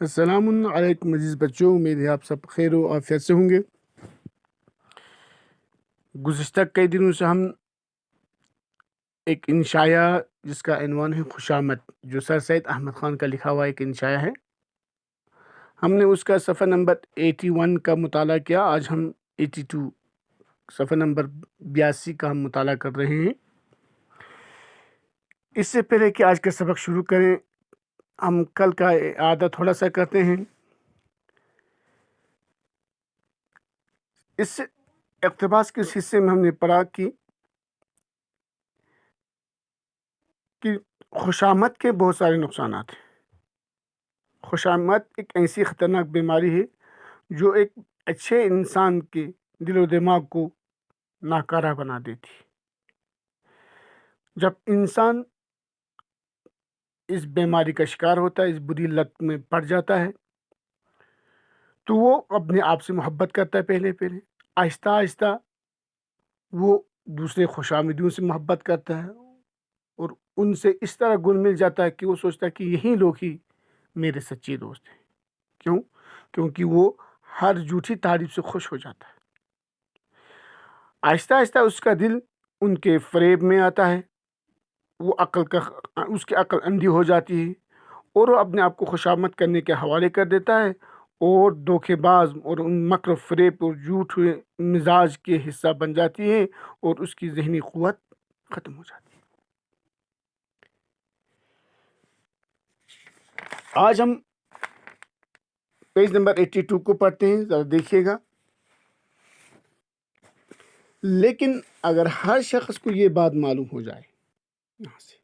السلام علیکم عزیز بچوں، امید ہے آپ سب خیر و عافیت سے ہوں گے۔ گزشتہ کئی دنوں سے ہم ایک انشاء جس کا عنوان ہے خوشامد، جو سر سید احمد خان کا لکھا ہوا ایک انشاء ہے، ہم نے اس کا صفحہ نمبر 81 کا مطالعہ کیا۔ آج ہم 82 صفحہ نمبر 82 کا ہم مطالعہ کر رہے ہیں۔ اس سے پہلے کہ آج کا سبق شروع کریں، ہم کل کا اعادہ تھوڑا سا کرتے ہیں۔ اس اقتباس کے اس حصے میں ہم نے پڑھا کہ خوشامد کے بہت سارے نقصانات ہیں۔ خوشامد ایک ایسی خطرناک بیماری ہے جو ایک اچھے انسان کے دل و دماغ کو ناکارہ بنا دیتی ہے۔ جب انسان اس بیماری کا شکار ہوتا ہے، اس بری لت میں پڑ جاتا ہے، تو وہ اپنے آپ سے محبت کرتا ہے۔ پہلے آہستہ آہستہ وہ دوسرے خوشامدیوں سے محبت کرتا ہے اور ان سے اس طرح گل مل جاتا ہے کہ وہ سوچتا ہے کہ یہی لوگ ہی میرے سچے دوست ہیں۔ کیوں؟ کیونکہ وہ ہر جھوٹی تعریف سے خوش ہو جاتا ہے۔ آہستہ آہستہ اس کا دل ان کے فریب میں آتا ہے، وہ اس کی عقل اندھی ہو جاتی ہے اور وہ اپنے آپ کو خوشامد کرنے کے حوالے کر دیتا ہے اور دھوکے باز اور ان مکر و فریب اور جھوٹ ہوئے مزاج کے حصہ بن جاتی ہے اور اس کی ذہنی قوت ختم ہو جاتی ہے۔ آج ہم پیج نمبر 82 کو پڑھتے ہیں، ذرا دیکھیے گا۔ لیکن اگر ہر شخص کو یہ بات معلوم ہو جائے، یہاں سے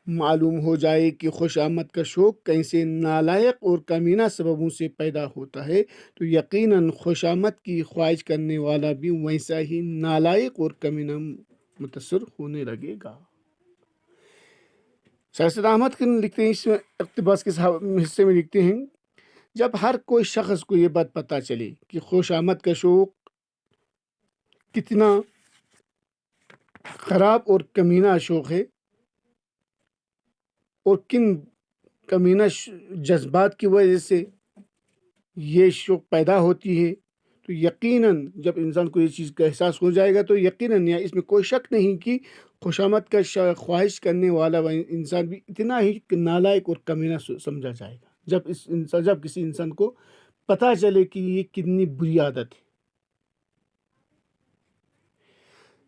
معلوم ہو جائے کہ خوشامد کا شوق کیسے نالائق اور کمینہ سببوں سے پیدا ہوتا ہے، تو یقیناً خوشامد کی خواہش کرنے والا بھی ویسا ہی نالائق اور کمینہ متصر ہونے لگے گا۔ سر سید احمد خان لکھتے ہیں، اس اقتباس کے حصے میں لکھتے ہیں، جب ہر کوئی شخص کو یہ بات پتہ چلے کہ خوشامد کا شوق کتنا خراب اور کمینہ شوق ہے اور کن کمینہ جذبات کی وجہ سے یہ شوق پیدا ہوتی ہے، تو یقیناً جب انسان کو یہ چیز کا احساس ہو جائے گا تو یقیناً اس میں کوئی شک نہیں کہ خوشامد کا خواہش کرنے والا انسان بھی اتنا ہی نالائق اور کمینہ سمجھا جائے گا۔ جب کسی انسان کو پتہ چلے کہ یہ کتنی بری عادت ہے،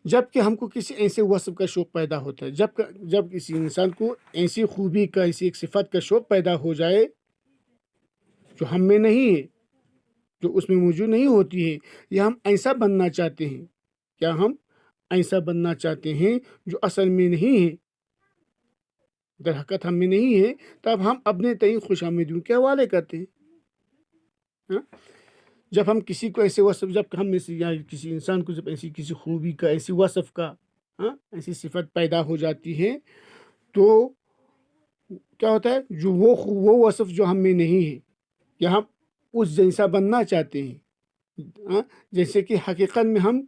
جب کہ ہم کو کسی ایسے وصف کا شوق پیدا ہوتا ہے، جب کسی انسان کو ایسی خوبی کا، ایسی ایک صفت کا شوق پیدا ہو جائے جو ہم میں نہیں ہے، جو اس میں موجود نہیں ہوتی ہے، یا ہم ایسا بننا چاہتے ہیں، جو اصل میں نہیں ہے، در حقیقت ہم میں نہیں ہے، تب ہم اپنے تئیں خوشامدیوں کے حوالے کرتے ہیں۔ جب ہم کسی کو ایسے وصف، جب ہم میں سے یا کسی انسان کو جب ایسی کسی خوبی کا، ایسی وصف کا، ایسی صفت پیدا ہو جاتی ہے، تو کیا ہوتا ہے، جو وہ وصف جو ہم میں نہیں ہے یا ہم اس جیسا بننا چاہتے ہیں، جیسے کہ حقیقت میں ہم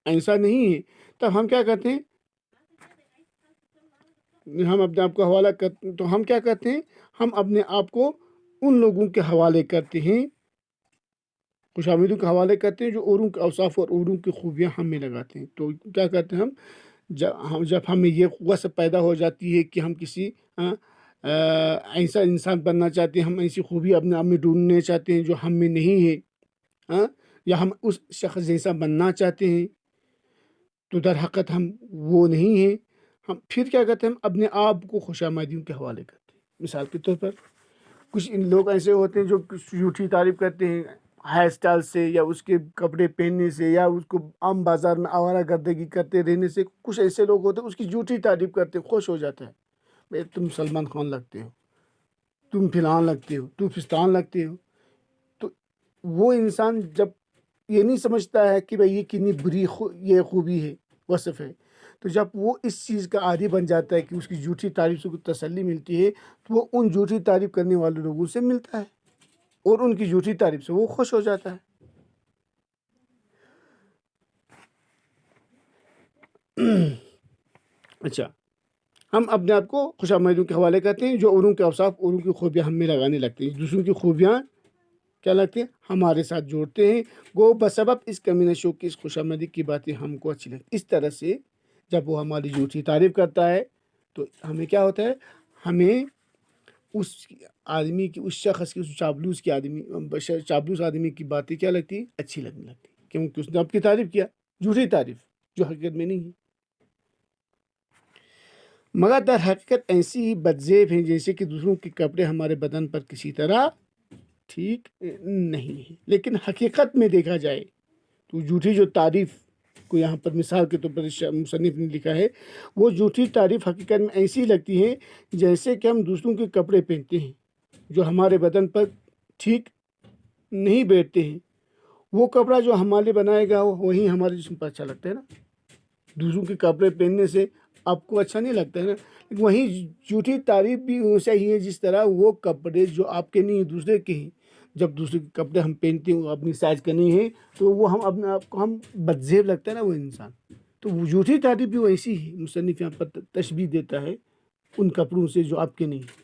ایسا نہیں ہے، تب ہم کیا کرتے ہیں، ہم اپنے آپ کو حوالہ کرتے ہیں، تو ہم کیا کرتے ہیں، ہم اپنے آپ کو ان لوگوں کے حوالے کرتے ہیں، خوشامدیوں کے حوالے کرتے ہیں جو اوروں کے اوصاف اور اوروں کی خوبیاں ہم میں لگاتے ہیں۔ تو کیا کرتے ہیں ہم، جب ہمیں یہ وصف پیدا ہو جاتی ہے کہ ہم کسی ایسا انسان بننا چاہتے ہیں، ہم ایسی خوبی اپنے آپ میں ڈھونڈنے چاہتے ہیں جو ہم میں نہیں ہے، یا ہم اس شخص جیسا بننا چاہتے ہیں، تو در حقیقت ہم وہ نہیں ہیں، ہم پھر کیا کرتے ہیں، ہم اپنے آپ کو خوشامدیوں کے حوالے کرتے ہیں۔ مثال کے طور پر کچھ لوگ ایسے ہوتے ہیں جو جھوٹی تعریف کرتے ہیں ہیئر اسٹائل سے، یا اس کے کپڑے پہننے سے، یا اس کو عام بازار میں آوارہ گردگی کرتے رہنے سے۔ کچھ ایسے لوگ ہوتے ہیں اس کی جھوٹی تعریف کرتے ہیں، خوش ہو جاتا ہے، بھائی تم سلمان خان لگتے ہو، تم فلان لگتے ہو، تم فستان لگتے ہو۔ تو وہ انسان جب یہ نہیں سمجھتا ہے کہ بھائی یہ کتنی بری یہ خوبی ہے، وصف ہے، تو جب وہ اس چیز کا عادی بن جاتا ہے کہ اس کی جھوٹی تعریف سے کوئی تسلی ملتی ہے، تو وہ ان جھوٹی تعریف کرنے والے لوگوں سے ملتا ہے اور ان کی جھوٹی تعریف سے وہ خوش ہو جاتا ہے۔ اچھا، ہم اپنے آپ کو خوش آمدیدوں کے حوالے کرتے ہیں جو اوروں کے اوصاف اوروں کی خوبیاں ہم میں لگانے لگتے ہیں، دوسروں کی خوبیاں کیا لگتے ہیں ہمارے ساتھ جوڑتے ہیں، وہ بسبب اس کمی نشو کی اس خوش آمدی کی باتیں ہم کو اچھی لگتی. اس طرح سے جب وہ ہماری جھوٹی تعریف کرتا ہے تو ہمیں کیا ہوتا ہے، ہمیں اس آدمی کی، اس شخص کی، اس چاپلوس آدمی کی باتیں کیا لگتی، اچھی لگنے لگتی، کیونکہ اس نے آپ کی تعریف کیا، جھوٹی تعریف جو حقیقت میں نہیں ہے. مگر در حقیقت ایسی ہی بدزیب ہیں جیسے کہ دوسروں کے کپڑے ہمارے بدن پر کسی طرح ٹھیک نہیں ہے. لیکن حقیقت میں دیکھا جائے تو جھوٹی جو تعریف کو یہاں پر مثال کے طور پر مصنف نے لکھا ہے، وہ جھوٹی تعریف حقیقت میں ایسی لگتی ہے جیسے کہ ہم دوسروں کے کپڑے پہنتے ہیں جو ہمارے بدن پر ٹھیک نہیں بیٹھتے ہیں. وہ کپڑا جو ہمارے بنائے گا وہی ہمارے جسم پر اچھا لگتا ہے نا. دوسروں کے کپڑے پہننے سے آپ کو اچھا نہیں لگتا ہے نا. وہیں جھوٹی تعریف بھی ویسا ہی ہے جس طرح وہ کپڑے جو آپ کے نہیں دوسرے کے ہیں، جب دوسرے کے کپڑے ہم پہنتے ہیں وہ اپنی سائز کا نہیں ہے تو وہ ہم اپنے آپ کو ہم بدزیب لگتا ہے نا وہ انسان. تو وہ جھوٹی تعریف بھی ویسی ہی مصنف یہاں پر تشبیہ دیتا ہے ان کپڑوں سے جو آپ کے نہیں ہیں،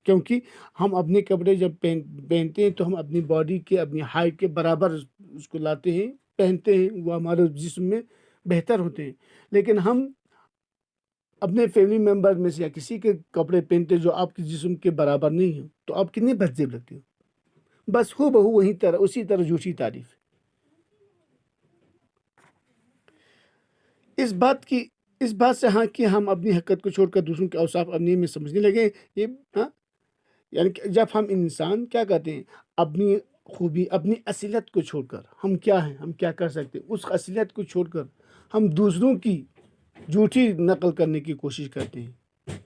کیونکہ ہم اپنے کپڑے جب پہنتے ہیں تو ہم اپنی باڈی کے، اپنی ہائٹ کے برابر اس کو لاتے ہیں، پہنتے ہیں، وہ ہمارے جسم میں بہتر ہوتے ہیں. لیکن ہم اپنے فیملی ممبر میں سے یا کسی کے کپڑے پہنتے جو آپ کے جسم کے برابر نہیں ہیں تو آپ کتنی بدزیب لگتی ہو. بس ہو بہو وہی طرح، اسی طرح جھوٹی تعریف. اس بات سے ہاں کہ ہم اپنی حقیقت کو چھوڑ کر دوسروں کے اوصاف اپنی میں سمجھنے لگے. یہ یعنی کہ جب ہم انسان کیا کہتے ہیں، اپنی خوبی، اپنی اصلیت کو چھوڑ کر ہم کیا ہیں، ہم کیا کر سکتے ہیں، اس اصلیت کو چھوڑ کر ہم دوسروں کی جھوٹی نقل کرنے کی کوشش کرتے ہیں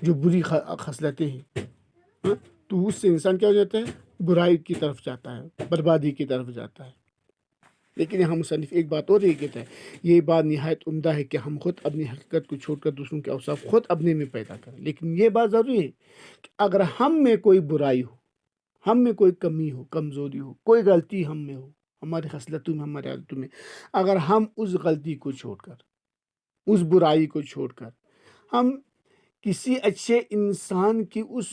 جو بری خصلتیں ہیں. تو اس سے انسان کیا ہو جاتا ہے، برائی کی طرف جاتا ہے، بربادی کی طرف جاتا ہے. لیکن یہاں مصنف ایک بات اور یہ کہتا ہے، یہ بات نہایت عمدہ ہے کہ ہم خود اپنی حقیقت کو چھوڑ کر دوسروں کے اوصاف خود اپنے میں پیدا کریں. لیکن یہ بات ضروری ہے کہ اگر ہم میں کوئی برائی ہو، ہم میں کوئی کمی ہو، کمزوری ہو، کوئی غلطی ہم میں ہو، ہماری خصلتوں میں، ہماری عادتوں میں، اگر ہم اس غلطی کو چھوڑ کر، اس برائی کو چھوڑ کر ہم کسی اچھے انسان کی اس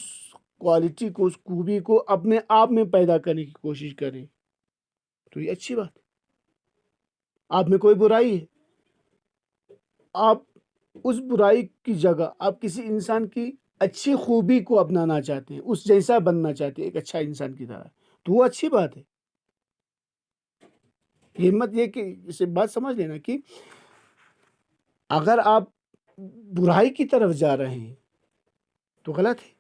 کوالٹی کو، اس خوبی کو اپنے آپ میں پیدا کرنے کی کوشش کریں تو یہ اچھی بات ہے. آپ میں کوئی برائی ہے، آپ اس برائی کی جگہ آپ کسی انسان کی اچھی خوبی کو اپنانا چاہتے ہیں، اس جیسا بننا چاہتے ہیں ایک اچھا انسان کی طرح، تو وہ اچھی بات ہے. یہ مت یہ کہ اسے بات سمجھ لینا کہ اگر آپ برائی کی طرف جا رہے ہیں تو غلط ہے.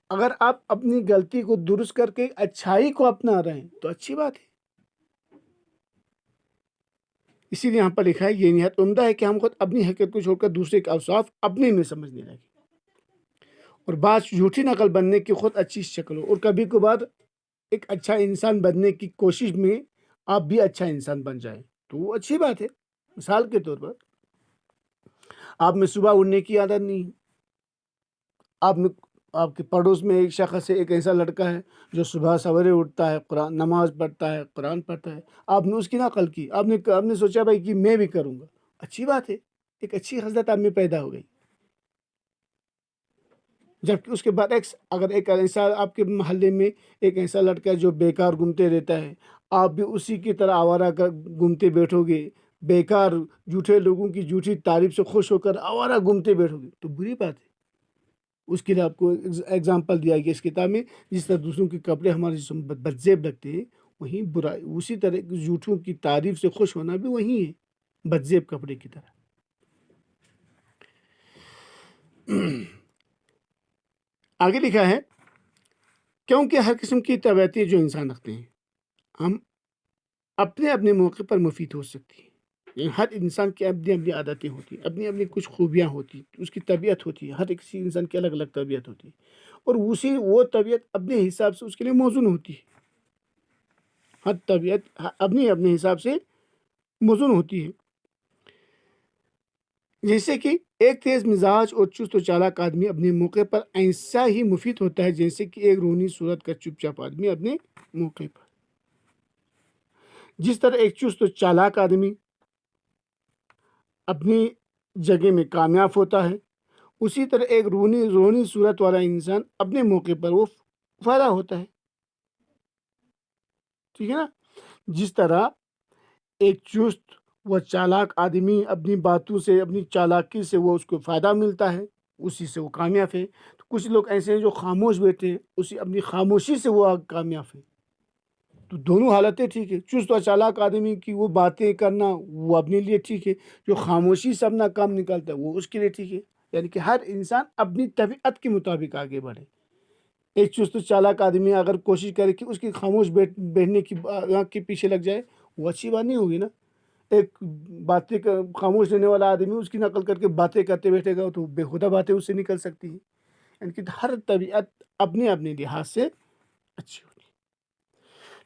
اگر آپ اپنی غلطی کو درست کر کے اچھائی کو اپنا رہے ہیں تو اچھی بات ہے. اسی لیے یہاں پر لکھا ہے، یہ نہایت عمدہ ہے کہ ہم خود اپنی حقیقت کو چھوڑ کر دوسرے کے اوصاف اپنے میں سمجھنے لگے اور بعض جھوٹی نقل بننے کی خود اچھی شکل ہو، اور کبھی کبھار ایک اچھا انسان بننے کی کوشش میں آپ بھی اچھا انسان بن جائیں تو وہ اچھی بات ہے. مثال کے طور پر آپ میں صبح اٹھنے کی عادت نہیں ہے، آپ کے پڑوس میں ایک شخص ہے، ایک ایسا لڑکا ہے جو صبح سویرے اٹھتا ہے، قرآن نماز پڑھتا ہے، قرآن پڑھتا ہے، آپ نے اس کی نقل کی، آپ نے سوچا بھائی کہ میں بھی کروں گا، اچھی بات ہے، ایک اچھی خصلت آپ میں پیدا ہو گئی. جبکہ اس کے برعکس اگر ایک ایسا آپ کے محلے میں ایک ایسا لڑکا جو بیکار گھومتے رہتا ہے، آپ بھی اسی کی طرح آوارہ گھومتے بیٹھو گے، بیکار جھوٹے لوگوں کی جھوٹی تعریف سے خوش ہو کر آوارہ گھومتے بیٹھو گے تو بری بات ہے. اس کے لیے آپ کو ایگزامپل دیا گیا اس کتاب میں، جس طرح دوسروں کے کپڑے ہمارے جسم بدزیب لگتے ہیں وہیں برائی، اسی طرح جھوٹوں کی تعریف سے خوش ہونا بھی وہی ہے، بدزیب کپڑے کی طرح. آگے لکھا ہے، کیونکہ ہر قسم کی طبیعتیں جو انسان رکھتے ہیں ہم اپنے اپنے موقع پر مفید ہو سکتی ہیں. یعنی ہر انسان کی اپنی اپنی عادتیں ہوتی ہیں، اپنی اپنی کچھ خوبیاں ہوتی ہیں، اس کی طبیعت ہوتی ہے، ہر کسی انسان کی الگ الگ طبیعت ہوتی ہے اور وہ طبیعت اپنے حساب سے اس کے لیے موزون ہوتی ہے. ہر طبیعت اپنے اپنے حساب سے موزون ہوتی ہے. جیسے کہ ایک تیز مزاج اور چست و چالاک آدمی اپنے موقع پر ایسا ہی مفید ہوتا ہے جیسے کہ ایک رونی صورت کا چپ چاپ آدمی اپنے موقع پر. جس طرح ایک چست و چالاک آدمی اپنی جگہ میں کامیاب ہوتا ہے، اسی طرح ایک روحانی صورت والا انسان اپنے موقع پر وہ فائدہ ہوتا ہے، ٹھیک ہے نا؟ جس طرح ایک چست و چالاک آدمی اپنی باتوں سے، اپنی چالاکی سے وہ اس کو فائدہ ملتا ہے، اسی سے وہ کامیاب ہے۔ تو کچھ لوگ ایسے ہیں جو خاموش بیٹھے ہیں، اسی اپنی خاموشی سے وہ کامیاب ہے۔ تو دونوں حالتیں ٹھیک ہے۔ چست و چالاک آدمی کی وہ باتیں کرنا وہ اپنے لیے ٹھیک ہے، جو خاموشی سے اپنا کام نکالتا ہے وہ اس کے لیے ٹھیک ہے۔ یعنی کہ ہر انسان اپنی طبیعت کے مطابق آگے بڑھے۔ ایک چست و چالاک آدمی اگر کوشش کرے کہ اس کی خاموش بیٹھنے کی آنکھ کے پیچھے لگ جائے، وہ اچھی بات نہیں ہوگی نا۔ ایک باتیں خاموش رہنے والا آدمی اس کی نقل کر کے باتیں کرتے بیٹھے گا تو بے خودہ باتیں اس سے نکل سکتی ہیں۔ یعنی کہ ہر طبیعت اپنے اپنے لحاظ سے اچھی ہوتی ہے۔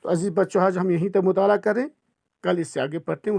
تو عزیز بچوں، آج ہم یہیں تک مطالعہ کریں، کل اس سے آگے پڑھتے ہیں۔